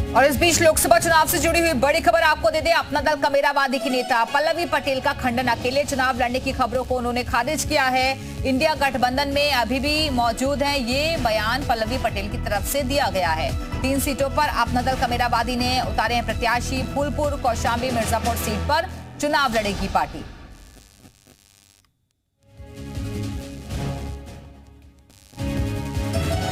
और इस बीच लोकसभा चुनाव से जुड़ी हुई बड़ी खबर आपको दे दें। अपना दल कमेरावादी की नेता पल्लवी पटेल का खंडन, अकेले चुनाव लड़ने की खबरों को उन्होंने खारिज किया है। इंडिया गठबंधन में अभी भी मौजूद हैं, ये बयान पल्लवी पटेल की तरफ से दिया गया है। 3 सीटों पर अपना दल कमेरावादी ने उतारे हैं प्रत्याशी। फूलपुर, कौशाम्बी, मिर्जापुर सीट पर चुनाव लड़ेगी पार्टी।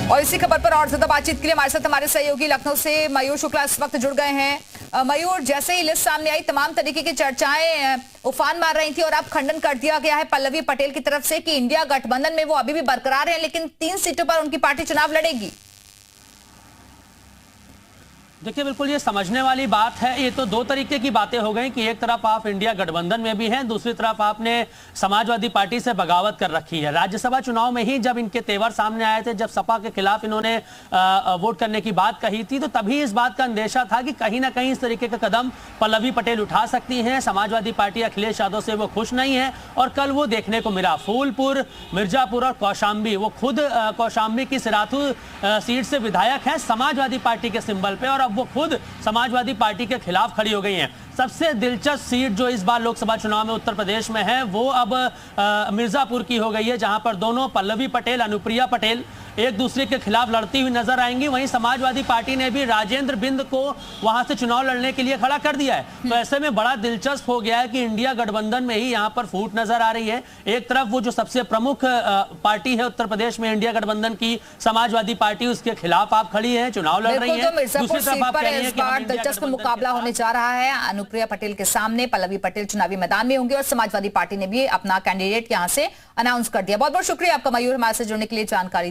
और इसी खबर पर और ज्यादा बातचीत के लिए हमारे साथ हमारे सहयोगी लखनऊ से मयूर शुक्ला इस वक्त जुड़ गए हैं। मयूर, जैसे ही लिस्ट सामने आई तमाम तरीके की चर्चाएं उफान मार रही थी और अब खंडन कर दिया गया है पल्लवी पटेल की तरफ से कि इंडिया गठबंधन में वो अभी भी बरकरार है, लेकिन 3 सीटों पर उनकी पार्टी चुनाव लड़ेगी। देखिए, बिल्कुल ये समझने वाली बात है। ये तो 2 तरीके की बातें हो गई कि एक तरफ आप इंडिया गठबंधन में भी हैं, दूसरी तरफ आपने समाजवादी पार्टी से बगावत कर रखी है। राज्यसभा चुनाव में ही जब इनके तेवर सामने आए थे, जब सपा के खिलाफ इन्होंने वोट करने की बात कही थी, तो तभी इस बात का अंदेशा था कि कहीं ना कहीं इस तरीके का कदम पल्लवी पटेल उठा सकती हैं। समाजवादी पार्टी अखिलेश यादव से वो खुश नहीं है और कल वो देखने को मिला। फूलपुर, मिर्जापुर और कौशाम्बी, वो खुद कौशाम्बी की सिराथू सीट से विधायक हैं समाजवादी पार्टी के सिंबल पे, और अब वो खुद समाजवादी पार्टी के खिलाफ खड़ी हो गई हैं। सबसे दिलचस्प सीट जो इस बार लोकसभा चुनाव में उत्तर प्रदेश में है वो अब मिर्जापुर की हो गई है, जहां पर दोनों पल्लवी पटेल, अनुप्रिया पटेल एक दूसरे के खिलाफ लड़ती हुई नजर आएंगी। वहीं समाजवादी पार्टी ने भी राजेंद्र बिंद को वहां से चुनाव लड़ने के लिए खड़ा कर दिया है। तो ऐसे में बड़ा दिलचस्प हो गया है कि इंडिया गठबंधन में ही यहां पर फूट नजर आ रही है। एक तरफ वो जो सबसे प्रमुख पार्टी है उत्तर प्रदेश में इंडिया गठबंधन की, समाजवादी पार्टी, उसके खिलाफ आप खड़ी है, चुनाव लड़ रही है। दूसरी तरफ आप कह रही हैं कि दिलचस्प मुकाबला होने जा रहा है। अनुप्रिया पटेल के सामने पल्लवी पटेल चुनावी मैदान में होंगे और समाजवादी पार्टी ने भी अपना कैंडिडेट यहां से अनाउंस कर दिया। बहुत बहुत शुक्रिया आपका मयूर, हमारे से जुड़ने के लिए जानकारी